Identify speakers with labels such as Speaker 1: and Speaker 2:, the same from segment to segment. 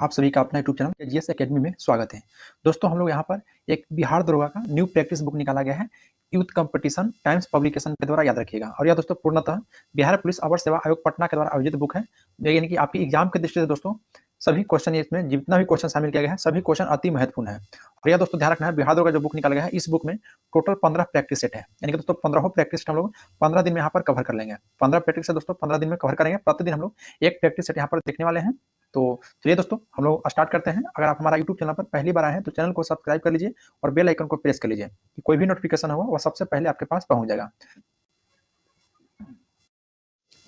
Speaker 1: आप सभी का अपना यूट्यूब चैनल जीएस एकेडमी में स्वागत है। दोस्तों हम लोग यहाँ पर एक बिहार दरोगा का न्यू प्रैक्टिस बुक निकाला गया है यूथ कंपटीशन टाइम्स पब्लिकेशन के द्वारा, याद रखिएगा। और यह दोस्तों पूर्णतः बिहार पुलिस अवर सेवा आयोग पटना के द्वारा आयोजित बुक है, यानी कि आपकी एग्जाम के दृष्टि से दोस्तों सभी क्वेश्चन, इसमें जितना भी क्वेश्चन शामिल किया गया है सभी क्वेश्चन अति महत्वपूर्ण है। और यह दोस्तों ध्यान रखना है, बिहार दरोगा जो बुक निकाला गया है इस बुक में टोटल 15 प्रैक्टिस सेट है, यानी कि दोस्तों 15 प्रैक्टिस सेट हम लोग 15 दिन में यहाँ पर कवर कर लेंगे। 15 प्रैक्टिस से दोस्तों 15 दिन में कवर करेंगे, प्रतिदिन हम लोग एक प्रैक्टिस सेट यहाँ पर देखने वाले हैं। तो चलिए दोस्तों हम लोग स्टार्ट करते हैं। अगर आप हमारा यूट्यूब चैनल पर पहली बार आए हैं तो चैनल को सब्सक्राइब कर लीजिए और बेल आइकन को प्रेस कर लीजिए कि कोई भी नोटिफिकेशन होगा वह सबसे पहले आपके पास पहुंच जाएगा।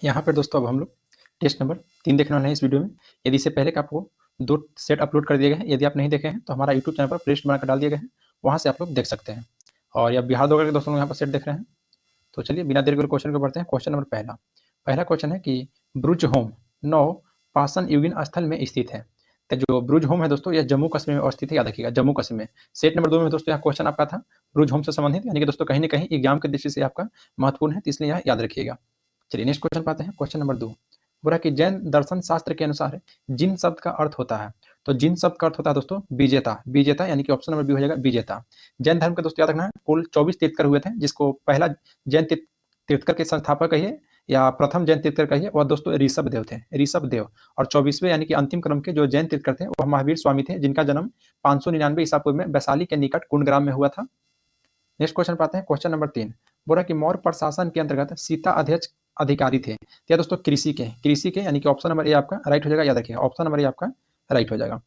Speaker 1: यहाँ पर दोस्तों अब हम लोग टेस्ट नंबर 3 देखने वाले हैं इस वीडियो में। यदि इससे पहले का आपको 2 सेट अपलोड कर दिए गए हैं, यदि आप नहीं देखे हैं तो हमारा यूट्यूब चैनल पर प्लेलिस्ट बनाकर डाल दिए गए हैं, वहाँ से आप लोग देख सकते हैं। और यह बिहार दरोगा के दोस्तों लोग यहाँ पर सेट देख रहे हैं। तो चलिए बिना देर के क्वेश्चन को बढ़ते हैं। क्वेश्चन नंबर पहला क्वेश्चन है कि ब्रुज होम नौ पासन युगिन स्थल में स्थित है। तो जो ब्रुज होम है दोस्तों यह जम्मू कश्मीर में स्थित है, याद रखिएगा जम्मू कश्मीर में। सेट नंबर 2 में दोस्तों यह क्वेश्चन आपका था ब्रुज होम से संबंधित, यानी कि दोस्तों कहीं ना कहीं एग्जाम के दृष्टि से आपका महत्वपूर्ण है, तो इसलिए यह याद रखिएगा। चलिए नेक्स्ट क्वेश्चन पाते हैं। क्वेश्चन नंबर 2 बोला कि जैन दर्शन शास्त्र के अनुसार जिन शब्द का अर्थ होता है, तो जिन शब्द का अर्थ होता है दोस्तों विजेता, विजेता यानी कि ऑप्शन नंबर बी हो जाएगा विजेता। जैन धर्म का दोस्तों याद रखना है कुल 24 तीर्थकर हुए थे, जिसको पहला जैन तीर्थकर के संस्थापक कहिए या प्रथम जैन तीर्थकर कहिए वह दोस्तों ऋषभ देव थे, ऋषभ देव। और 24वें यानी कि अंतिम क्रम के जो जैन तीर्थकर थे वह महावीर स्वामी थे, जिनका जन्म 599 ईसा पूर्व में वैशाली के निकट कुंडग्राम में हुआ था। नेक्स्ट क्वेश्चन पाते हैं। क्वेश्चन नंबर 3 बोला कि मौर्य प्रशासन के अंतर्गत सीता अध्यक्ष अधिकारी थे, क्या दोस्तों कृषि के यानी कि ऑप्शन नंबर ए आपका राइट हो जाएगा, याद रखिएगा ऑप्शन नंबर ए आपका राइट हो जाएगा।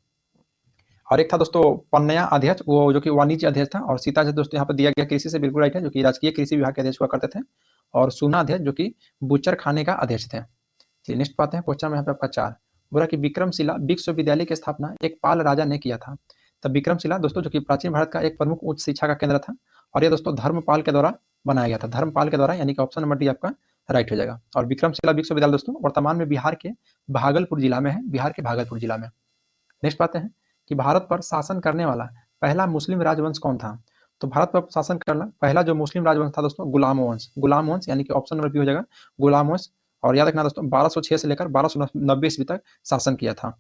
Speaker 1: और एक था दोस्तों पन्नया अध्यक्ष, वो जो कि वाणिज्य अध्यक्ष था। और सीता दोस्तों यहाँ पर दिया गया कृषि से बिल्कुल राइट है, जो कि राजकीय कृषि विभाग के अध्यक्ष हुआ करते थे। और सूना अध्यक्ष जो कि बुचर खाने का अध्यक्ष थे। चलिए नेक्स्ट पाते हैं। क्वेश्चन में यहाँ पे आपका 4 बोला कि विक्रमशिला विश्वविद्यालय की स्थापना एक पाल राजा ने किया था। तब विक्रमशिला दोस्तों जो कि प्राचीन भारत का एक प्रमुख उच्च शिक्षा का केंद्र था, और यह दोस्तों धर्मपाल के द्वारा बनाया गया था, धर्मपाल के द्वारा, यानी कि ऑप्शन नंबर डी आपका राइट हो जाएगा। और विक्रमशिला विश्वविद्यालय दोस्तों वर्तमान में बिहार के भागलपुर जिला में है, बिहार के भागलपुर जिला में। नेक्स्ट पाते हैं कि भारत पर शासन करने वाला पहला मुस्लिम राजवंश कौन था। तो भारत पर शासन करना पहला जो मुस्लिम राजवंश था दोस्तों गुलाम वंश, गुलाम वंश यानी कि ऑप्शन नंबर बी हो जाएगा गुलाम वंश। और याद रखना दोस्तों 1206 से लेकर 1290 ईस्वी तक शासन किया था।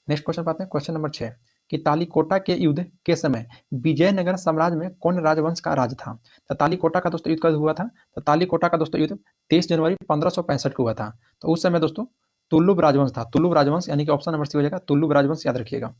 Speaker 1: नेक्स्ट क्वेश्चन पाते हैं। क्वेश्चन नंबर 6 कि तालीकोटा के युद्ध के समय विजयनगर साम्राज्य में कौन राजवंश का राज था। तो तालीकोटा का दोस्तों युद्ध कब हुआ था। तो तालीकोटा का दोस्तों युद्ध 23 जनवरी 1565 को हुआ था। तो उस समय दोस्तों तुलुब राजवंश था, तुलुब राजवंश, यानी कि ऑप्शन नंबर सी हो जाएगा तुलुब राजवंश, याद रखिएगा।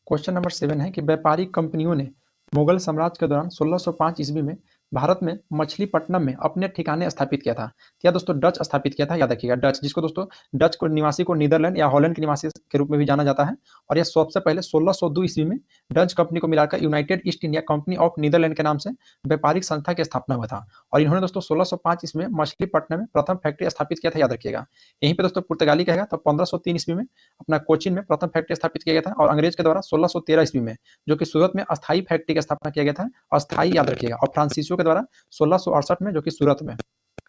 Speaker 1: क्वेश्चन नंबर 7 है कि व्यापारिक कंपनियों ने मुगल साम्राज्य के दौरान 1605 ईस्वी में भारत में मछलीपट्टनम में अपने ठिकाने स्थापित किया था। क्या दोस्तों डच स्थापित किया था, याद रखिएगा डच, जिसको दोस्तों डच को निवासी को नीदरलैंड या हॉलैंड के निवासी के रूप में भी जाना जाता है। और यह सबसे पहले 1602 ईस्वी में डच कंपनी को मिलाकर United East India Company of Netherland के नाम से व्यापारिक संस्था की स्थापना हुआ था। और इन्होंने दोस्तों 1605 ईस्वी में मछलीपट्टनम में प्रथम फैक्ट्री स्थापित किया था, याद रखिएगा। यहीं पे दोस्तों पुर्तगाली कहेगा तो 1503 ईस्वी में अपना कोचिन में प्रथम फैक्ट्री स्थापित किया गया था। और अंग्रेज के द्वारा 1613 ईस्वी में जो कि सूरत में अस्थायी फैक्ट्री की स्थापना किया गया था, अस्थायी, याद रखिएगा। और फ्रांसीसियो के द्वारा 1668 में जो कि सूरत में।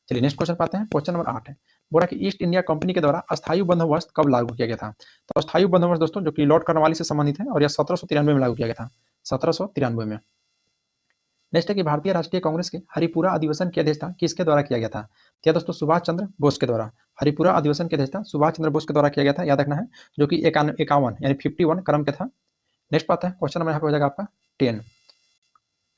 Speaker 1: चलिए नेक्स्ट क्वेश्चन पाते हैं। क्वेश्चन नंबर 8 है बोला कि ईस्ट इंडिया कंपनी के द्वारा अस्थायी बंदोबस्त कब लागू किया गया था। तो अस्थायी बंदोबस्त दोस्तों जो कि लॉर्ड कर्नवालिस से संबंधित है, और यह 1793 में लागू किया गया था, 1793 में। नेक्स्ट है कि भारतीय राष्ट्रीय कांग्रेस के हरिपुरा अधिवेशन की अध्यक्षता किसके द्वारा किया गया था। क्या दोस्तों सुभाष चंद्र बोस के द्वारा। हरिपुरा अधिवेशन की अध्यक्षता सुभाष चंद्र बोस के द्वारा किया गया था, याद रखना है, जो कि 51 यानी 51 क्रम के था। नेक्स्ट पाते हैं। क्वेश्चन नंबर यहाँ पे हो जाएगा आपका 10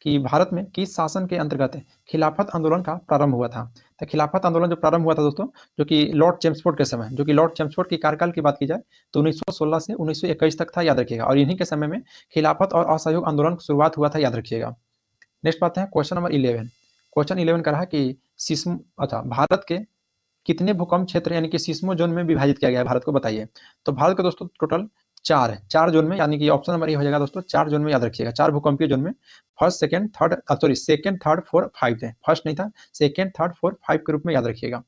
Speaker 1: कि भारत में किस शासन के अंतर्गत खिलाफत आंदोलन का प्रारंभ हुआ था। तो खिलाफत आंदोलन जो प्रारंभ हुआ था दोस्तों जो कि लॉर्ड चेम्सफोर्ड के समय, जो कि लॉर्ड चेम्सफोर्ड की कार्यकाल की बात की जाए तो 1916 से 1921 तक था, याद रखिएगा। और इन्हीं के समय में खिलाफत और असहयोग आंदोलन की शुरुआत हुआ था, याद रखिएगा। नेक्स्ट पाते हैं। Question number 11। क्वेश्चन 11 कह रहा है कि भारत के कितने भूकंप क्षेत्र यानी कि सिस्मो जोन में विभाजित किया गया है भारत को, बताइए। तो भारत को दोस्तों टोटल 4 है, 4 जोन में, यानी कि ऑप्शन नंबर ए हो जाएगा दोस्तों 4 जोन में, याद रखिएगा। 4 भूकंपीय जोन में first second third second third fourth 5 थे, फर्स्ट नहीं था, सेकंड थर्ड फोर्थ 5 के रूप में, याद रखिएगा।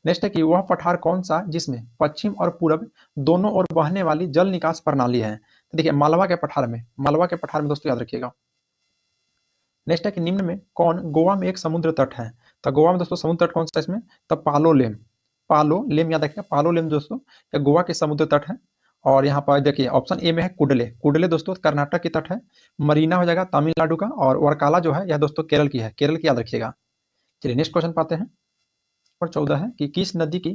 Speaker 1: नेक्स्ट है कि वह पठार कौन सा जिसमें पश्चिम और पूर्व दोनों ओर बहने वाली जल निकास प्रणाली है। तो देखिए मालवा के पठार में दोस्तों, याद रखिएगा। नेक्स्ट है कि निम्न में कौन गोवा में एक समुद्र तट है। तो गोवा में दोस्तों समुद्र तट कौन सा इसमें, तो पालोलेम, याद रखिएगा पालोलेम दोस्तों, यह गोवा के समुद्र तट है। और यहाँ पर देखिए ऑप्शन ए में है कुडले दोस्तों कर्नाटक की तट है। मरीना हो जाएगा तमिलनाडु का। और वर्काला जो है यह दोस्तों केरल की है, केरल की, याद रखिएगा। चलिए नेक्स्ट क्वेश्चन पाते हैं। और 14 है कि किस नदी की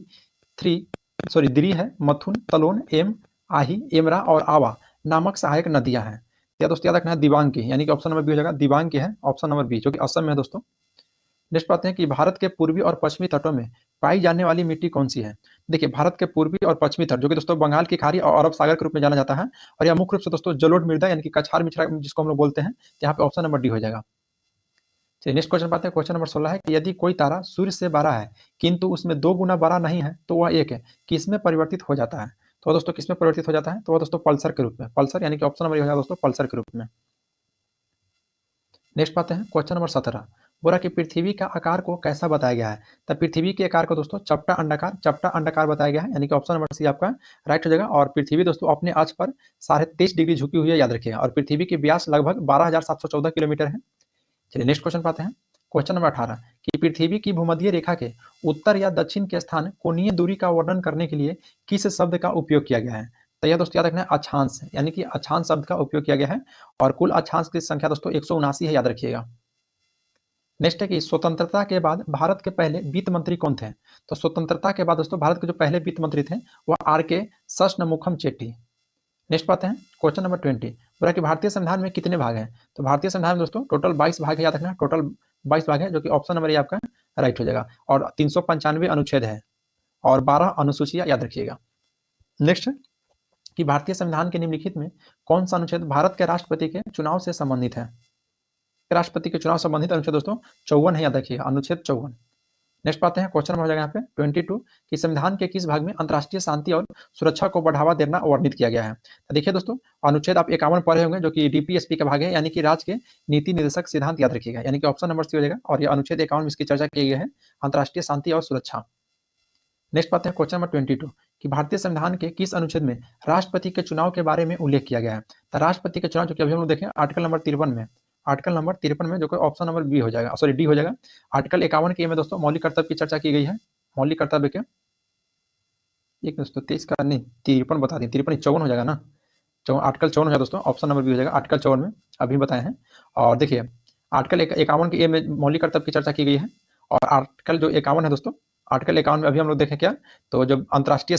Speaker 1: 3 सॉरी द्रि है, मथुन, तलोन, एम, आही, एमरा और आवा नामक सहायक नदियां हैं। या दोस्तों याद रखना है दिबांग की, यानी कि ऑप्शन नंबर बी हो जाएगा, दिबांग की है ऑप्शन नंबर बी, जो कि असम में है दोस्तों। नेक्स्ट पाते हैं कि भारत के पूर्वी और पश्चिमी तटों में पाई जाने वाली मिट्टी कौन सी है। देखिए भारत के पूर्वी और पश्चिमी तट, जो कि दोस्तों बंगाल की खाड़ी और अरब सागर के रूप में जाना जाता है, और यह मुख्य रूप से दोस्तों जलोढ़ मृदा यानी कि कछार मिश्रा जिसको हम लोग बोलते हैं, यहाँ पे ऑप्शन नंबर डी हो जाएगा। चलिए नेक्स्ट क्वेश्चन पाते हैं। क्वेश्चन नंबर 16 है कि यदि कोई तारा सूर्य से बड़ा है किंतु उसमें 2 गुना बड़ा नहीं है तो वह एक है, किसमें परिवर्तित हो जाता है। तो दोस्तों किसमें परिवर्तित हो जाता है, तो वह दोस्तों पल्सर के रूप में, पल्सर यानी कि ऑप्शन नंबर हो जाएगा दोस्तों पल्सर के रूप में। नेक्स्ट पाते हैं क्वेश्चन नंबर 17, बोला कि पृथ्वी का आकार को कैसा बताया गया है। तो पृथ्वी के आकार को दोस्तों चपटा अंडाकार बताया गया है, यानी कि ऑप्शन नंबर सी आपका राइट हो जाएगा। और पृथ्वी दोस्तों अपने अक्ष पर 23.5 डिग्री झुकी हुई है, याद रखिएगा। और पृथ्वी की व्यास लगभग 12,714 किलोमीटर है। चलिए नेक्स्ट क्वेश्चन पाते हैं। क्वेश्चन नंबर 18 कि पृथ्वी की भूमध्य रेखा के उत्तर या दक्षिण के स्थान कोणीय दूरी का वर्णन करने के लिए किस शब्द का उपयोग किया गया है। तो यह दोस्तों याद रखना है अक्षांश, यानी कि अक्षांश शब्द का उपयोग किया गया है। और कुल अक्षांश की संख्या दोस्तों 179 है, याद रखिएगा। नेक्स्ट है कि स्वतंत्रता के बाद भारत के पहले वित्त मंत्री कौन थे। तो स्वतंत्रता के बाद दोस्तों भारत के जो पहले वित्त मंत्री थे वह R.K. सष्णमुखम चेट्टी। नेक्स्ट पाते हैं क्वेश्चन नंबर 20, बोला कि भारतीय संविधान में कितने भाग हैं। तो भारतीय संविधान में दोस्तों टोटल 22 भाग है, याद रखना टोटल 22 भाग है, जो कि ऑप्शन नंबर ये आपका राइट हो जाएगा। और 395 अनुच्छेद है और 12 अनुसूचियां, याद रखिएगा। नेक्स्ट कि भारतीय संविधान के निम्नलिखित में कौन सा अनुच्छेद भारत के राष्ट्रपति के चुनाव से संबंधित है। राष्ट्रपति के चुनाव संबंधित अनुच्छेद दोस्तों 54 है, याद रखिएगा, अनुच्छेद 54। नेक्स्ट पाते हैं क्वेश्चन नंबर हो जाएगा यहाँ पे 22 कि संविधान के किस भाग में अंतर्राष्ट्रीय शांति और सुरक्षा को बढ़ावा देना वर्णित किया गया है। तो देखिए दोस्तों अनुच्छेद आप 51 पढ़े होंगे, जो कि DPSP का भाग है, यानी कि राज्य के नीति निर्देशक सिद्धांत, याद रखिएगा, यानी कि ऑप्शन नंबर सी हो जाएगा। और यह अनुच्छेद 51 में इसकी चर्चा की गई है, अंतर्राष्ट्रीय शांति और सुरक्षा। नेक्स्ट पाते हैं क्वेश्चन नंबर 22 कि भारतीय संविधान के किस अनुच्छेद में राष्ट्रपति के चुनाव के बारे में उल्लेख किया गया है। तो राष्ट्रपति के चुनाव जो कि अभी हम लोग देखें आर्टिकल नंबर 53 में, आर्टिकल नंबर 53 में, जो कि ऑप्शन नंबर बी हो जाएगा, सॉरी डी हो जाएगा। आर्टिकल 51 के में दोस्तों मौलिक कर्तव्य की चर्चा की गई है। मौलिक कर्तव्य के एक दोस्तों 23 का नहीं 53 बता दी, 53 54 हो जाएगा ना, आर्टिकल 54 हो जाएगा दोस्तों, ऑप्शन नंबर बी हो जाएगा आर्टिकल 54 में, अभी बताए हैं। और देखिए आर्टिकल 51 के ए में मौलिक कर्तव्य की चर्चा की गई है। और आर्टिकल जो 51 है दोस्तों, आर्टिकल 51 में अभी हम लोग देखें क्या, तो जब अंतर्राष्ट्रीय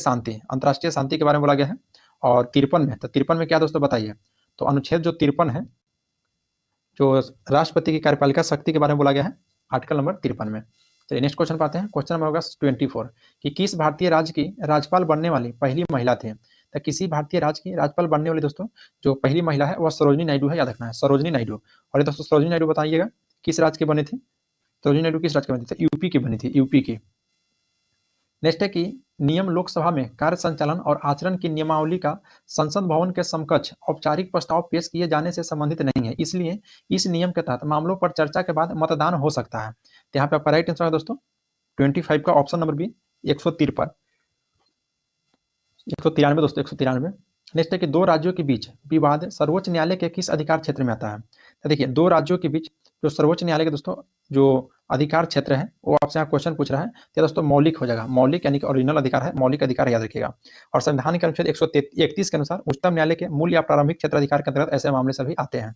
Speaker 1: शांति के बारे में बोला गया है। और 53 में, तो 53 में क्या दोस्तों बताइए, तो अनुच्छेद जो 53 है, जो राष्ट्रपति की कार्यपालिका शक्ति के बारे में बोला गया है, आर्टिकल नंबर 53 में। चलिए नेक्स्ट क्वेश्चन पाते हैं। क्वेश्चन नंबर होगा 24 कि किस भारतीय राज्य की राज्यपाल बनने वाली पहली महिला थे। तो किसी भारतीय राज्य की राज्यपाल बनने वाली दोस्तों जो पहली महिला है वह सरोजिनी नायडू है, याद रखना है सरोजिनी नायडू। और ये दोस्तों सरोजिनी नायडू बताइएगा किस राज्य की बनी थी, सरोजिनी नायडू किस राज्य की बनी थी, यूपी की बनी थी, यूपी की। नेक्स्ट है कि नियम लोकसभा में कार्य संचालन और आचरण की नियमावली का संसद भवन के समकक्ष औपचारिक प्रस्ताव पेश किए जाने से संबंधित नहीं है, इसलिए इस नियम के तहत मामलों पर चर्चा के बाद मतदान हो सकता है। तो यहाँ पे आपका राइट आंसर है दोस्तों 25 का ऑप्शन नंबर बी 153 दोस्तों 193। नेक्स्ट है कि दो राज्यों के बीच विवाद सर्वोच्च न्यायालय के किस अधिकार क्षेत्र में आता है। तो देखिए दो राज्यों के बीच जो सर्वोच्च न्यायालय के दोस्तों जो अधिकार क्षेत्र है वो आपसे यहाँ क्वेश्चन पूछ रहा है, तो दोस्तों मौलिक हो जाएगा, मौलिक यानी कि ओरिजिनल अधिकार है, मौलिक अधिकार याद रखिएगा। और संविधान के अनुच्छेद 131 के अनुसार उच्चतम न्यायालय के मूल या प्रारंभिक क्षेत्र अधिकार के अंतर्गत ऐसे मामले सभी आते हैं।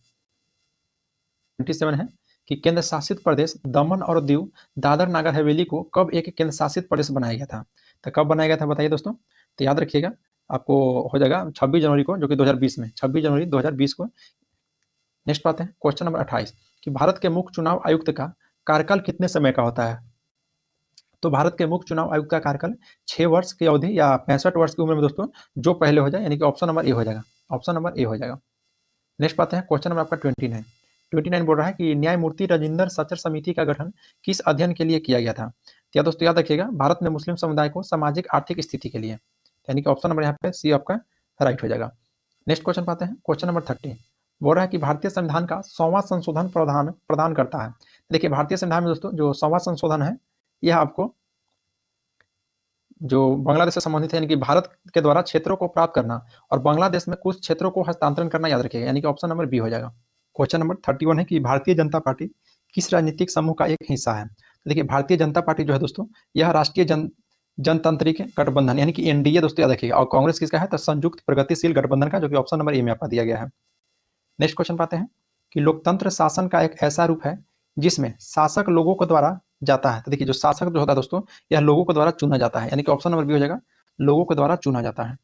Speaker 1: 27 है कि केंद्र शासित प्रदेश दमन और दीव दादर नागर हवेली को कब एक केंद्र शासित प्रदेश बनाया गया था। तो कब बनाया गया था बताइए दोस्तों, तो याद रखिएगा आपको हो जाएगा 26 जनवरी को, जो कि 2020 में 26 जनवरी 2020 को। नेक्स्ट बात है क्वेश्चन नंबर 28 कि भारत के मुख्य चुनाव आयुक्त का कार्यकाल कितने समय का होता है। तो भारत के मुख्य चुनाव आयुक्त का कार्यकाल 6 वर्ष की अवधि या 65 वर्ष की उम्र में दोस्तों जो पहले हो जाए, यानी कि ऑप्शन नंबर ए हो जाएगा, ऑप्शन नंबर ए हो जाएगा। नेक्स्ट बात है क्वेश्चन नंबर आपका 29 बोल रहा है कि न्यायमूर्ति राजिंदर सचर समिति का गठन किस अध्ययन के लिए किया गया था। तो दोस्तों याद रखिएगा भारत में मुस्लिम समुदाय को सामाजिक आर्थिक स्थिति के लिए, यानी कि ऑप्शन नंबर यहाँ पे सी आपका राइट हो जाएगा। नेक्स्ट क्वेश्चन पाते हैं क्वेश्चन नंबर 30 बोल रहा है कि भारतीय संविधान का 100वां संशोधन प्रदान करता है। देखिए भारतीय संविधान में दोस्तों जो 100वां संशोधन है यह आपको जो बांग्लादेश से संबंधित है, यानी कि भारत के द्वारा क्षेत्रों को प्राप्त करना और बांग्लादेश में कुछ क्षेत्रों को हस्तांतरण करना, याद रखिएगा, यानी कि ऑप्शन नंबर बी हो जाएगा। क्वेश्चन नंबर 31 है कि भारतीय जनता पार्टी किस राजनीतिक समूह का एक हिस्सा है। तो देखिए भारतीय जनता पार्टी जो है दोस्तों यह राष्ट्रीय जनतांत्रिक गठबंधन यानी कि एनडीए दोस्तों याद रखिएगा। और कांग्रेस किसका है, तो संयुक्त प्रगतिशील गठबंधन का, जो कि ऑप्शन नंबर ए में आपका दिया गया है। नेक्स्ट क्वेश्चन पाते हैं कि लोकतंत्र शासन का एक ऐसा रूप है जिसमें शासक लोगों को द्वारा जाता है। तो देखिए जो शासक जो होता है दोस्तों यह लोगों को द्वारा चुना जाता है, यानी कि ऑप्शन नंबर बी हो जाएगा, लोगों के द्वारा चुना जाता है।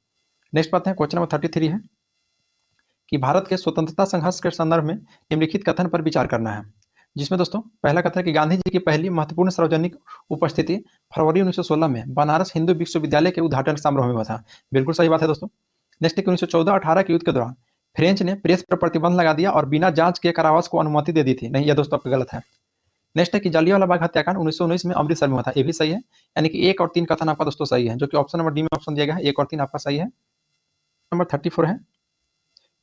Speaker 1: नेक्स्ट बात है, क्वेश्चन नंबर 33 है कि भारत के स्वतंत्रता संघर्ष के संदर्भ में निम्नलिखित कथन पर विचार करना है। जिसमें दोस्तों पहला कथन है कि गांधी जी की पहली महत्वपूर्ण सार्वजनिक उपस्थिति फरवरी 1916 में बनारस हिंदू विश्वविद्यालय के उद्घाटन समारोह में हुआ था। बिल्कुल सही बात है दोस्तों। नेक्स्ट है कि 1914-18 के युद्ध के दौरान फ्रेंच ने प्रेस पर प्रतिबंध लगा दिया और बिना जांच के कारावास को अनुमति दे दी थी। नहीं, यह दोस्तों आपका गलत है। नेक्स्ट है कि जलियांवाला बाग हत्याकांड 1919 में अमृतसर में हुआ था। ये भी सही है, यानी कि 1 और 3 कथन आपका दोस्तों सही है, जो कि ऑप्शन नंबर डी में ऑप्शन दिया गया है। 1 और 3 आपका सही है। नंबर 34 है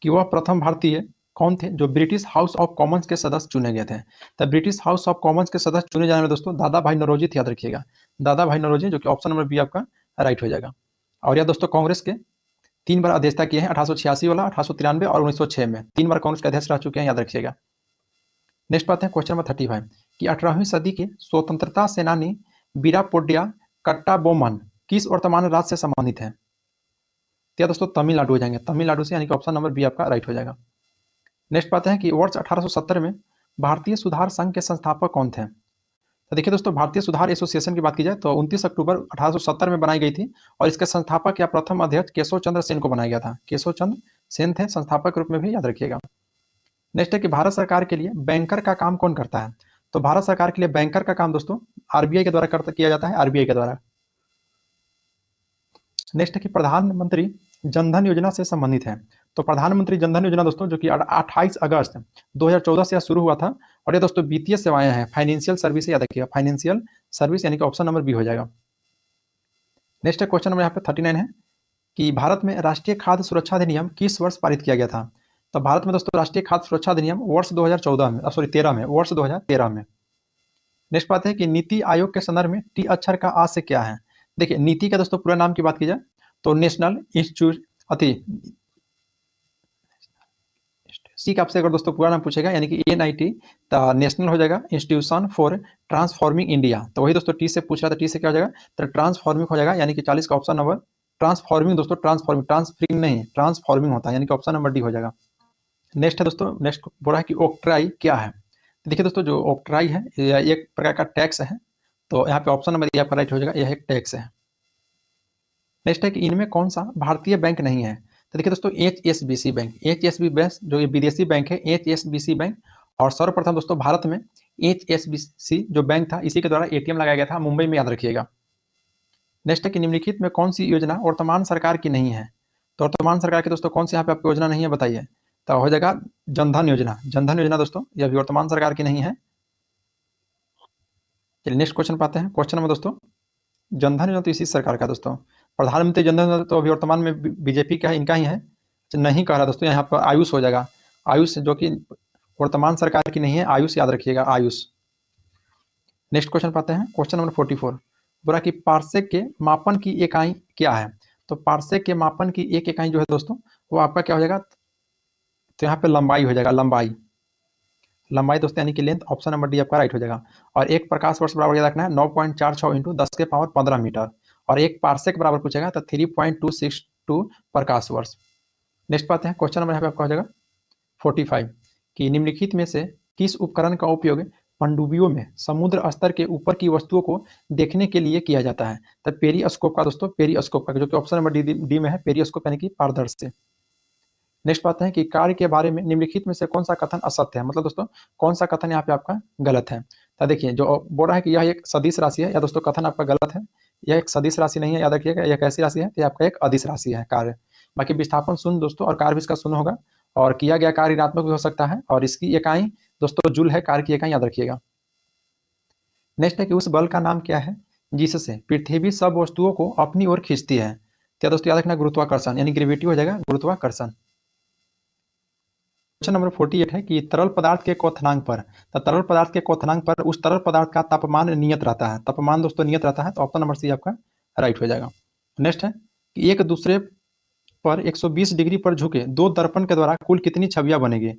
Speaker 1: कि वह प्रथम भारतीय कौन थे जो ब्रिटिश हाउस ऑफ कॉमन्स के सदस्य चुने गए थे। तो ब्रिटिश हाउस ऑफ कॉमन्स के सदस्य चुने जाने में दोस्तों दादा भाई नौरोजी थे, याद रखिएगा, दादा भाई नौरोजी, जो कि ऑप्शन नंबर बी आपका राइट हो जाएगा। और यह दोस्तों कांग्रेस के 3 बार अध्यक्षता किए हैं, 1886 वाला, 1893 और 1906 में 3 बार कांग्रेस के अध्यक्ष रह चुके हैं, याद रखिएगा। नेक्स्ट बात है क्वेश्चन नंबर 35 कि 18वीं सदी के स्वतंत्रता सेनानी वीरापोड्या कट्टाबोमन किस वर्तमान राज्य से संबंधित है। तो दोस्तों तमिलनाडु हो जाएंगे, तमिलनाडु से, यानी कि ऑप्शन नंबर बी आपका राइट हो जाएगा। नेक्स्ट बात है कि वर्ष 1870 में भारतीय सुधार संघ के संस्थापक कौन थे। तो देखिए दोस्तों, भारतीय सुधार एसोसिएशन की बात की जाए तो 29 अक्टूबर 1870 में बनाई गई थी और इसके संस्थापक या प्रथम अध्यक्ष केशव चंद्र सेन को बनाया गया था। केशव चंद्र सेन थे संस्थापक रूप में भी, याद रखिएगा। नेक्स्ट है कि भारत सरकार के लिए बैंकर का काम कौन करता है। तो भारत सरकार के लिए बैंकर का काम दोस्तों आरबीआई के द्वारा किया जाता है, आरबीआई के द्वारा। नेक्स्ट है कि प्रधानमंत्री जनधन योजना से संबंधित है। तो प्रधानमंत्री जनधन योजना दोस्तों जो कि 28 अगस्त 2014 से शुरू हुआ था और ये दोस्तों वित्तीय सेवाएं हैं, फाइनेंशियल सर्विस, याद रखिएगा, फाइनेंशियल सर्विस, यानी कि ऑप्शन नंबर बी हो जाएगा। नेक्स्ट है क्वेश्चन नंबर यहाँ पे 39 है कि भारत में राष्ट्रीय खाद्य सुरक्षा अधिनियम किस वर्ष पारित किया गया था। तो भारत में दोस्तों राष्ट्रीय खाद्य सुरक्षा अधिनियम वर्ष 2014 में, सॉरी 13 में, वर्ष 2013 में। नेक्स्ट बात है कि नीति आयोग के संदर्भ में टी अक्षर का आ से क्या है। देखिए नीति का दोस्तों पूरा नाम की बात की जाए तो नेशनल इंस्टीट्यूट सी का आपसे अगर दोस्तों पूरा नाम पूछेगा, यानी कि NIT, तो नेशनल हो जाएगा इंस्टीट्यूशन फॉर ट्रांसफॉर्मिंग इंडिया। तो वही दोस्तों टी से पूछ रहा था, टी से क्या हो जाएगा, तो ट्रांसफॉर्मिंग हो जाएगा, यानी कि 40 का ऑप्शन नंबर ट्रांसफॉर्मिंग दोस्तों, ट्रांसफॉर्मिंग, ट्रांसफरिंग नहीं, ट्रांसफॉर्मिंग होता है, यानी कि ऑप्शन नंबर डी हो जाएगा। नेक्स्ट है दोस्तों, नेक्स्ट बोला है कि ऑक्ट्राई क्या है। देखिए दोस्तों जो ऑक्ट्राई है यह एक प्रकार का टैक्स है, तो यहाँ पे ऑप्शन नंबर आपका राइट हो जाएगा, यह एक टैक्स है। नेक्स्ट है कि इनमें कौन सा भारतीय बैंक नहीं है। तो देखिए दोस्तों HSBC बैंक, HSBC बैंक जो ये विदेशी बैंक है, HSBC बैंक। और सर्वप्रथम दोस्तों भारत में HSBC जो बैंक था इसी के द्वारा ATM लगाया गया था मुंबई में, याद रखिएगा। नेक्स्ट है कि निम्नलिखित में कौन सी योजना वर्तमान सरकार की नहीं है। तो वर्तमान सरकार की दोस्तों कौन सी यहाँ पे आपकी योजना नहीं है बताइए। तो हो जाएगा जनधन योजना, जनधन योजना दोस्तों यह भी वर्तमान सरकार की नहीं है। चलिए नेक्स्ट क्वेश्चन पाते हैं। क्वेश्चन नंबर दोस्तों, जनधन योजना तो इसी सरकार का दोस्तों, प्रधानमंत्री जनधन योजना तो अभी वर्तमान में बीजेपी का है, इनका ही है, नहीं कह रहा दोस्तों, यहाँ पर आयुष हो जाएगा, आयुष जो कि वर्तमान सरकार की नहीं है, आयुष याद रखिएगा, आयुष। नेक्स्ट क्वेश्चन पाते हैं। क्वेश्चन नंबर 44 बोला कि पार्सेक के मापन की इकाई क्या है। तो पार्सेक के मापन की एक इकाई जो है दोस्तों वो आपका क्या हो जाएगा, तो यहाँ पे लंबाई हो जाएगा, लंबाई, लंबाई दोस्तों, यानी कि लेंथ, ऑप्शन नंबर डी आपका राइट हो जाएगा। और एक प्रकाश वर्ष बराबर याद रखना है 9.46 इंटू 10 के पावर 15 मीटर, और एक पार्सेक बराबर पूछेगा तो 3.262 प्रकाश वर्ष। नेक्स्ट बात है, क्वेश्चन नंबर यहाँ पे आपका हो जाएगा 45 कि निम्नलिखित में से किस उपकरण का उपयोग पनडुब्बियों में समुद्र स्तर के ऊपर की वस्तुओं को देखने के लिए किया जाता है। तो पेरिस्कोप का दोस्तों, पेरिस्कोप का, जो कि ऑप्शन नंबर डी में है, पेरिस्कोप यानी कि पारदर्शी। नेक्स्ट बात है कि कार्य के बारे में निम्नलिखित में से कौन सा कथन असत्य है, मतलब दोस्तों कौन सा कथन यहाँ पे आपका गलत है। तो देखिए जो बोल रहा है कि यह एक सदिश राशि है, या दोस्तों कथन आपका गलत है, यह एक सदिश राशि नहीं है, याद रखिएगा, यह कैसी राशि है, यह आपका एक अदिश राशि है कार्य। बाकी विस्थापन शून्य दोस्तों और कार्य भी इसका शून्य होगा, और किया गया कार्य ऋणात्मक भी हो सकता है, और इसकी इकाई दोस्तों जूल है, कार्य की इकाई, याद रखिएगा। नेक्स्ट है कि उस बल का नाम क्या है जिससे पृथ्वी सब वस्तुओं को अपनी ओर खींचती है। क्या दोस्तों याद रखना, गुरुत्वाकर्षण, यानी ग्रेविटी हो जाएगा, गुरुत्वाकर्षण। क्वेश्चन नंबर 48 है कि तरल पदार्थ के क्वथनांक पर, तो तरल पदार्थ के क्वथनांक पर उस तरल पदार्थ का तापमान नियत रहता है, तापमान दोस्तों नियत रहता है, तो ऑप्शन नंबर सी आपका राइट हो जाएगा। नेक्स्ट है कि एक दूसरे पर 120 डिग्री पर झुके दो दर्पण के द्वारा कुल कितनी छवियां बनेगी।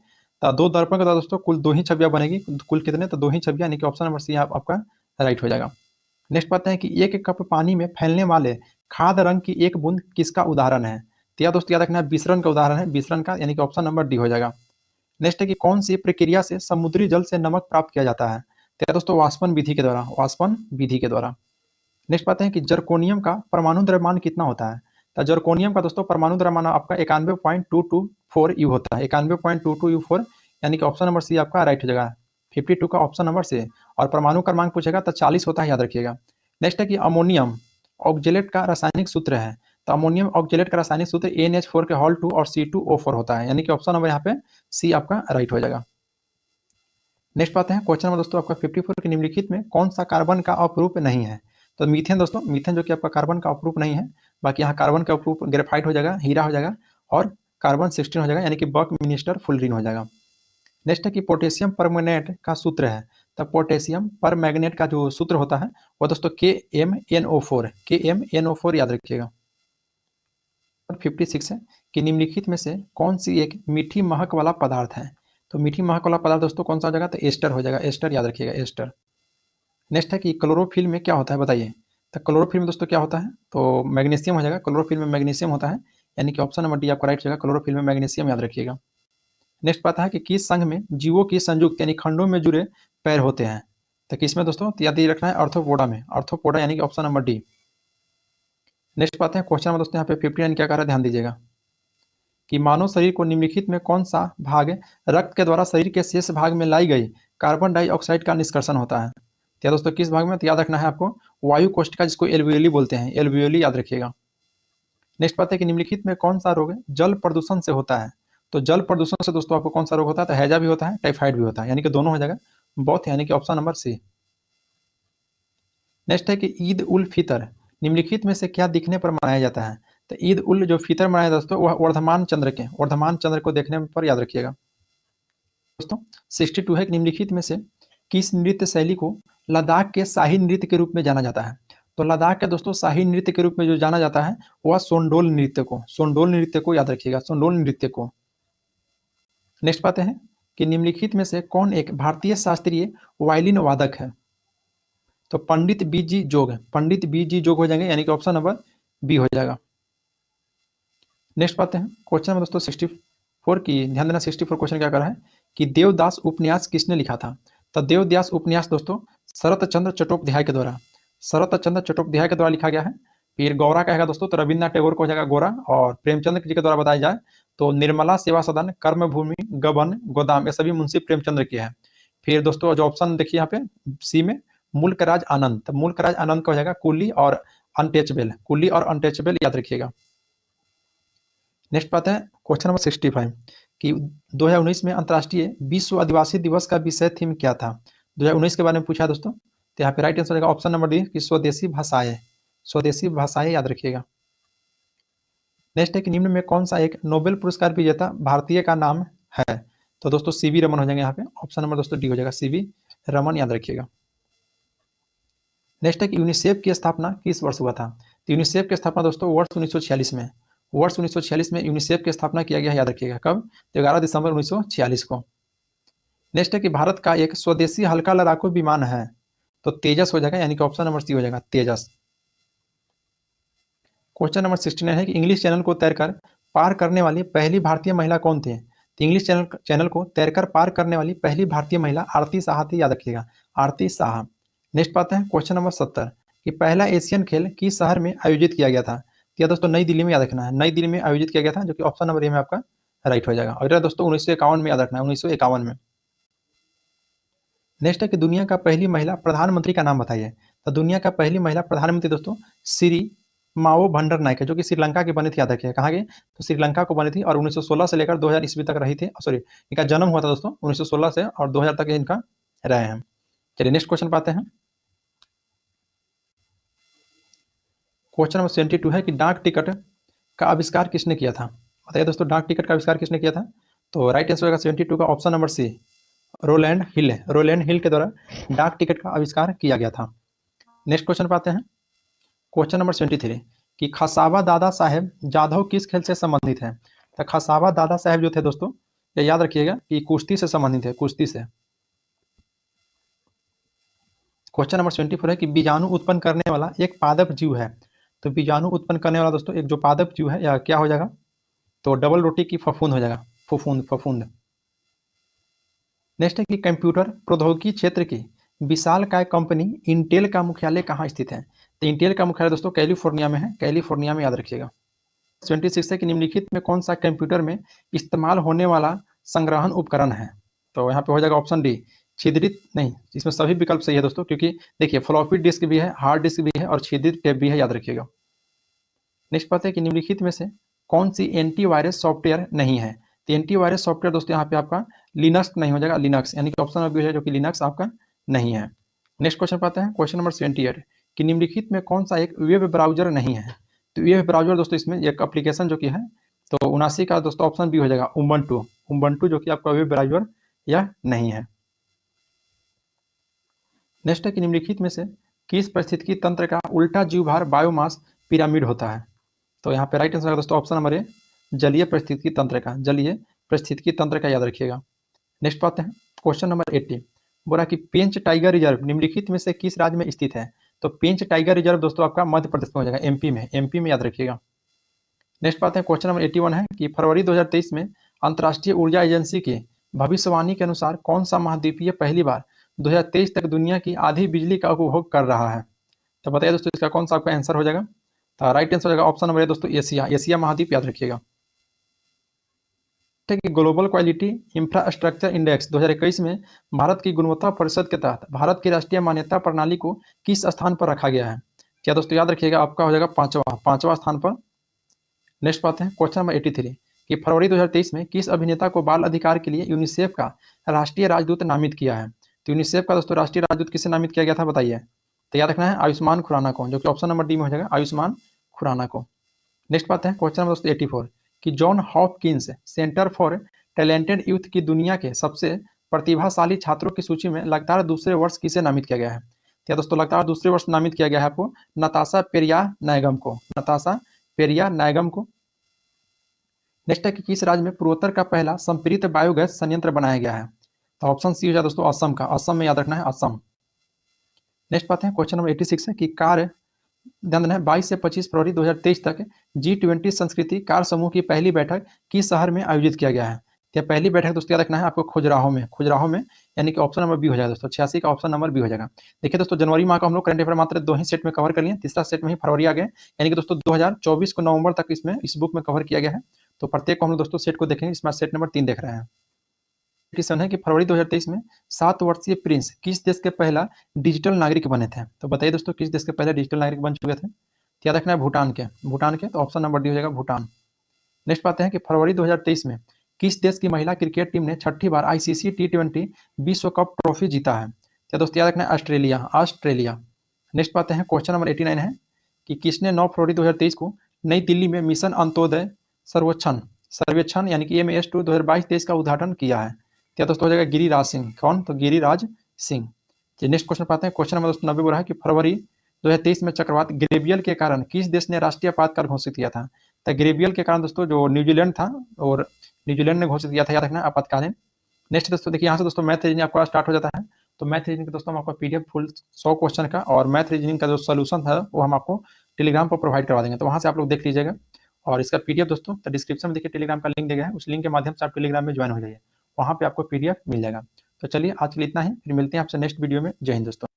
Speaker 1: तो दो दर्पण के द्वारा दोस्तों कुल 2 ही छवियां बनेगी, कुल कितने, तो 2 ही छवियां, यानी कि ऑप्शन नंबर सी आपका राइट हो जाएगा। नेक्स्ट बात है कि एक कप पानी में फैलने वाले खाद रंग की एक बूंद किसका उदाहरण है। तो यह दोस्तों याद रखना विसरण का उदाहरण है, विसरण का, यानी कि ऑप्शन नंबर डी हो जाएगा। नेक्स्ट है कि कौन सी प्रक्रिया से समुद्री जल से नमक प्राप्त किया जाता है। तो दोस्तों वाष्पन विधि के द्वारा, वाष्पन विधि के द्वारा। नेक्स्ट बात है कि जर्कोनियम का परमाणु द्रव्यमान कितना होता है। तो जर्कोनियम का दोस्तों परमाणु द्रव्यमान आपका 91.224 यू होता है, 91.22 U4, यानी कि ऑप्शन नंबर सी आपका राइट हो जाएगा, 52 का ऑप्शन नंबर से। और परमाणु क्रमांक पूछेगा तो 40 होता है, याद रखिएगा। नेक्स्ट है कि अमोनियम ऑक्जेलेट का रासायनिक सूत्र है। तो अमोनियम ऑक्जेलेट का रासायनिक सूत्र NH4 के हॉल 2 और C2O4 होता है, यानी कि ऑप्शन नंबर यहाँ पे सी आपका राइट हो जाएगा। नेक्स्ट बात है क्वेश्चन नंबर दोस्तों आपका 54 के निम्नलिखित में कौन सा कार्बन का अपरूप नहीं है। तो मीथेन दोस्तों, मीथेन जो कि आपका कार्बन का अपरूप नहीं है। बाकी यहाँ कार्बन का अपरूप ग्रेफाइट हो जाएगा, हीरा हो जाएगा, और कार्बन 16 हो जाएगा, यानी कि बक मिनिस्टर फुलरिन हो जाएगा। नेक्स्ट है कि पोटेशियम परमैंगनेट का सूत्र है। तो पोटेशियम परमैंगनेट का जो सूत्र होता है वो दोस्तों KMnO4, KMnO4 याद रखिएगा। 56 है कि निम्नलिखित में से कौन सी एक मीठी महक वाला पदार्थ है। तो मीठी महक वाला पदार्थ दोस्तों कौन सा हो जाएगा, तो एस्टर हो जाएगा, एस्टर याद रखिएगा, एस्टर। नेक्स्ट है कि क्लोरोफिल में क्या होता है बताइए। तो क्लोरोफिल में दोस्तों क्या होता है, तो मैग्नीशियम हो जाएगा, क्लोरोफिल में मैग्नीशियम होता है, यानी कि ऑप्शन नंबर डी आपका राइट हो जाएगा, क्लोरोफिल में मैग्नीशियम याद रखिएगा। नेक्स्ट बात है कि किस संघ में जीवों की संयुक्त यानी खंडों में जुड़े पैर होते हैं। तो किसमें दोस्तों, तो याद रखना है आर्थ्रोपोडा में, आर्थ्रोपोडा यानी कि ऑप्शन नंबर डी। नेक्स्ट बात है क्वेश्चन नंबर दोस्तों यहाँ पे 59 क्या कह रहा है, ध्यान दीजिएगा कि मानव शरीर को निम्नलिखित में कौन सा भाग रक्त के द्वारा शरीर के शेष भाग में लाई गई कार्बन डाइऑक्साइड का निष्कर्षण होता है। तो दोस्तों किस भाग में, तो याद रखना है आपको वायु कोशिका, जिसको एल्वियोली बोलते हैं, एल्वियोली याद रखिएगा। नेक्स्ट बात है कि निम्नलिखित में कौन सा रोग जल प्रदूषण से होता है। तो जल प्रदूषण से दोस्तों आपको कौन सा रोग होता है, तो हैजा भी होता है, टाइफाइड भी होता है, यानी कि दोनों हो जाएगा, बोथ, यानी कि ऑप्शन नंबर सी। नेक्स्ट है कि ईद उल फितर निम्नलिखित में से क्या दिखने पर मनाया जाता है। तो ईद उल जो फितर मनाया जाता है दोस्तों, वह वर्धमान चंद्र को देखने पर याद रखिएगा। दोस्तों 62 है कि निम्नलिखित में से किस नृत्य शैली को लद्दाख के शाही नृत्य के रूप में जाना जाता है। तो लद्दाख के दोस्तों शाही नृत्य के रूप में जो जाना जाता है वह सोंडोल नृत्य को याद रखिएगा, सोंडोल नृत्य को। नेक्स्ट बात है कि निम्नलिखित में से कौन एक भारतीय शास्त्रीय वायलिन वादक है। तो पंडित बीजी जोग, पंडित बीजी जोग हो जाएंगे, यानी कि ऑप्शन नंबर बी हो जाएगा। नेक्स्ट बात है क्वेश्चन नंबर दोस्तों 64 की, ध्यान देना 64 क्वेश्चन क्या कर रहा है कि देवदास उपन्यास किसने लिखा था। तो देवदास उपन्यास दोस्तों शरत चंद्र चट्टोपाध्याय के द्वारा, शरत चंद्र चट्टोपाध्याय के द्वारा लिखा गया है। फिर गौरा कहेगा दोस्तों, तो रविन्द्रनाथ टैगोर को हो जाएगा गौरा, और प्रेमचंद जी के द्वारा बताया जाए तो निर्मला सेवा सदन, कर्मभूमि, गबन, गोदाम, ये सभी मुंशी प्रेमचंद्र के हैं। फिर दोस्तों जो ऑप्शन देखिए यहाँ पे सी में मुल्कराज आनंद, तो मुल्कराज आनंद का हो जाएगा कुली और अनटचेबल, कुली और अनटचेबल याद रखिएगा। नेक्स्ट बात है क्वेश्चन नंबर 65 कि 2019 में अंतर्राष्ट्रीय विश्व आदिवासी दिवस का विषय थीम क्या था। 2019 के बारे में पूछा है दोस्तों, तो यहाँ पे राइट आंसर रहेगा ऑप्शन नंबर डी कि स्वदेशी भाषाएं, स्वदेशी भाषाएं याद रखिएगा। नेक्स्ट है कि निम्न में कौन सा एक नोबेल पुरस्कार विजेता भारतीय का नाम है। तो दोस्तों सीवी रमन हो जाएंगे यहाँ पे, ऑप्शन नंबर दोस्तों डी हो जाएगा, सीवी रमन याद रखिएगा। नेक्स्ट है कि यूनिसेफ की स्थापना किस वर्ष हुआ था। तो यूनिसेफ की स्थापना दोस्तों वर्ष 1946 में, वर्ष 1946 में यूनिसेफ की स्थापना किया गया, याद रखिएगा कब, तो 11 दिसंबर 1946 को। नेक्स्ट है कि भारत का एक स्वदेशी हल्का लड़ाकू विमान है। तो तेजस हो जाएगा, यानी कि ऑप्शन नंबर सी हो जाएगा, तेजस। क्वेश्चन नंबर 69 है कि इंग्लिश चैनल को तैरकर पार करने वाली पहली भारतीय महिला कौन थी। तो इंग्लिश चैनल को तैरकर पार करने वाली पहली भारतीय महिला आरती साहा थी, याद रखिएगा, आरती साहा। नेक्स्ट बात है क्वेश्चन नंबर 70 कि पहला एशियन खेल किस शहर में आयोजित किया गया था। तो यह दोस्तों नई दिल्ली में याद रखना है, नई दिल्ली में आयोजित किया गया था, जो कि ऑप्शन नंबर ए में आपका राइट हो जाएगा। और दोस्तों 1951 में याद रखना है, 1951 में। नेक्स्ट है कि दुनिया का पहली महिला प्रधानमंत्री का नाम बताइए। तो दुनिया का पहली महिला प्रधानमंत्री दोस्तों श्री माओ भंडर नायक है, जो कि श्रीलंका की बनी थी, याद रखिए कहाँ के, तो श्रीलंका को बनी थी, और 1916 से लेकर 2000 ईस्वी तक रही थी, सॉरी इनका जन्म हुआ था दोस्तों 1916 से और 2000 तक इनका रहे हैं। चलिए नेक्स्ट क्वेश्चन पाते हैं। क्वेश्चन नंबर 72 है कि डाक टिकट का आविष्कार किसने किया था। बताइए दोस्तों डाक टिकट का आविष्कार किसने किया था। तो राइट आंसर होगा 72 का ऑप्शन नंबर सी, रोलैंड हिल, रोलैंड हिल के द्वारा डाक टिकट का आविष्कार किया गया था। नेक्स्ट क्वेश्चन पाते हैं क्वेश्चन नंबर 73 कि खसावा दादा साहेब जाधव किस खेल से संबंधित है। तो खसावा दादा साहेब जो थे दोस्तों, ये याद रखिएगा कि कुश्ती से संबंधित है, कुश्ती से। क्वेश्चन नंबर 74 है कि बीजाणु उत्पन्न करने वाला एक पादप जीव है। तो बीजाणु उत्पन्न करने वाला दोस्तों एक जो पादप जीव है या क्या हो जाएगा, तो डबल रोटी की फफूंद हो जाएगा, फफूंद, फफूंद। नेक्स्ट है कि कंप्यूटर प्रौद्योगिकी क्षेत्र की विशालकाय कंपनी इंटेल का मुख्यालय कहाँ स्थित है। तो इंटेल का मुख्यालय दोस्तों कैलिफोर्निया में है, कैलिफोर्निया में याद रखिएगा। 26 है कि निम्नलिखित में कौन सा कंप्यूटर में इस्तेमाल होने वाला संग्रहण उपकरण है। तो यहाँ पे हो जाएगा ऑप्शन डी छिद्रित, नहीं इसमें सभी विकल्प सही है दोस्तों, क्योंकि देखिए फ्लॉपी डिस्क भी है, हार्ड डिस्क भी है और छिद्रित टेप भी है, याद रखिएगा। नेक्स्ट बात है कि निम्नलिखित में से कौन सी एंटीवायरस सॉफ्टवेयर नहीं है। तो एंटीवायरस सॉफ्टवेयर दोस्तों यहाँ पे आपका लिनक्स नहीं हो जाएगा, लिनक्स यानी कि ऑप्शन नंबर बी है जो कि लिनक्स आपका नहीं है। नेक्स्ट क्वेश्चन पाते हैं, क्वेश्चन नंबर 78 कि निम्नलिखित में कौन सा एक वेब ब्राउजर नहीं है। तो वेब ब्राउजर दोस्तों इसमें एक एप्लीकेशन जो कि है, तो 79 का दोस्तों ऑप्शन बी हो जाएगा उबंटू, उबंटू जो कि आपका वेब ब्राउजर यह नहीं है। नेक्स्ट है कि निम्नलिखित में से किस पारिस्थितिकी तंत्र का उल्टा जीवभार बायोमास पिरामिड होता है। तो यहाँ पे राइट आंसर है दोस्तों ऑप्शन नंबर ए जलीय पारिस्थितिकी तंत्र का, जलीय पारिस्थितिकी तंत्र का, याद रखिएगा। नेक्स्ट पाते हैं क्वेश्चन नंबर 80, बोला कि पेंच टाइगर रिजर्व निम्नलिखित में से किस राज्य में स्थित है। तो पेंच टाइगर रिजर्व दोस्तों आपका मध्य प्रदेश में हो जाएगा, एमपी में, एमपी में याद रखिएगा। नेक्स्ट पाते हैं क्वेश्चन नंबर 81 है कि फरवरी 2023 में अंतर्राष्ट्रीय ऊर्जा एजेंसी की भविष्यवाणी के अनुसार कौन सा महाद्वीपीय पहली बार 2023 तक दुनिया की आधी बिजली का उपभोग कर रहा है। तो बताइए दोस्तों इसका कौन सा आपका आंसर हो जाएगा। तो राइट आंसर हो जाएगा ऑप्शन नंबर ए दोस्तों एशिया, एशिया महाद्वीप, याद रखिएगा। ग्लोबल क्वालिटी इंफ्रास्ट्रक्चर इंडेक्स 2021 में भारत की गुणवत्ता परिषद के तहत भारत की राष्ट्रीय मान्यता प्रणाली को किस स्थान पर रखा गया है। क्या दोस्तों याद रखिएगा आपका हो जाएगा पांचवा स्थान पर। नेक्स्ट पाते हैं क्वेश्चन नंबर 83 कि फरवरी 2023 में किस अभिनेता को बाल अधिकार के लिए यूनिसेफ का राष्ट्रीय राजदूत नामित किया है। तो यूनिसेफ का दोस्तों राष्ट्रीय राजदूत किसे नामित किया गया था बताइए। तो याद रखना है आयुष्मान खुराना को, जो कि ऑप्शन नंबर डी में हो जाएगा आयुष्मान खुराना को। नेक्स्ट पाते हैं क्वेश्चन नंबर दोस्तों 84 कि John Hopkins centre for talented youth की दुनिया के सबसे प्रतिभाशाली छात्रों की सूची में लगातार दूसरे वर्ष किसे नामित किया गया है। क्या दोस्तों लगातार दूसरे वर्ष नामित किया गया है आपको नताशा पेरिया नायगम को, नताशा पेरिया नायगम को। नेक्स्ट है कि किस राज्य में पूर्वोत्तर का पहला संपीड़ित बायोगैस संयंत्र बनाया गया है। तो ऑप्शन सी हो जाए दोस्तों असम का, असम में याद रखना है असम। नेक्स्ट पाते हैं क्वेश्चन नंबर 86 है कि कार्य ध्यान देना है 22 से 25 फरवरी 2023 तक G20 संस्कृति कार्य समूह की पहली बैठक किस शहर में आयोजित किया गया है। तो पहली बैठक दोस्तों याद रखना है आपको खुजराहो में, खुजराहो में, यानी कि ऑप्शन नंबर बी हो जाएगा दोस्तों, 86 का ऑप्शन नंबर बी हो जाएगा। देखिए दोस्तों जनवरी माह का हम लोग करंट अफेयर मात्र 2 ही सेट में कवर कर लिए, तीसरा सेट में ही फरवरी आ गए, यानी कि दोस्तों 2024 को नवंबर तक इसमें इस बुक में कवर किया गया है। तो प्रत्येक को हम लोग दोस्तों सेट को देखेंगे, इसमें सेट नंबर 3 देख रहे हैं। है कि फरवरी 2023 में 7 वर्षीय प्रिंस किस देश के पहला डिजिटल नागरिक बने थे। तो बताइए दोस्तों किस देश के पहले डिजिटल नागरिक बन चुके थे। याद रखना है भूटान के, भूटान के, तो ऑप्शन नंबर डी हो जाएगा भूटान। नेक्स्ट पाते हैं कि फरवरी 2023 में किस देश की महिला क्रिकेट टीम ने छठी बार ICC T20 विश्व कप ट्रॉफी जीता है। क्या दोस्तों याद रखना है ऑस्ट्रेलिया, ऑस्ट्रेलिया। नेक्स्ट पाते हैं क्वेश्चन नंबर 89 है कि किसने 9 फरवरी 2023 को नई दिल्ली में मिशन अंत्योदय सर्वेक्षण यानी कि MS2 2022-23 का उद्घाटन किया है। क्या दोस्तों हो जाएगा गिरिराज सिंह, कौन, तो गिरिराज सिंह। नेक्स्ट क्वेश्चन पाते हैं क्वेश्चन नंबर दोस्तों 90 बोला है कि फरवरी 2023 में चक्रवात ग्रेबियल के कारण किस देश ने राष्ट्रीय आपातकाल घोषित किया था। तो ग्रेबियल के कारण दोस्तों जो न्यूजीलैंड था, और न्यूजीलैंड ने घोषित किया था, याद रखना आपातकालीन। नेक्स्ट दोस्तों देखिए यहाँ से दोस्तों मैथ रीजनिंग आपका स्टार्ट हो जाता है। तो मैथ रीजनिंग दोस्तों हम आपको PDF फुल 100 क्वेश्चन का और मैथ रीजनिंग का जो सोल्यूशन है वो हम आपको टेलीग्राम पर प्रोवाइड करवा देंगे, तो वहाँ से आप लोग देख लीजिएगा। और इसका PDF दोस्तों तो डिस्क्रिप्शन में देखिए टेलीग्राम का लिंक दिया गया है, उस लिंक के माध्यम से आप टेलीग्राम में ज्वाइन हो जाइए, वहाँ पे आपको PDF मिल जाएगा। तो चलिए आज के लिए इतना ही, फिर मिलते हैं आपसे नेक्स्ट वीडियो में। जय हिंद दोस्तों।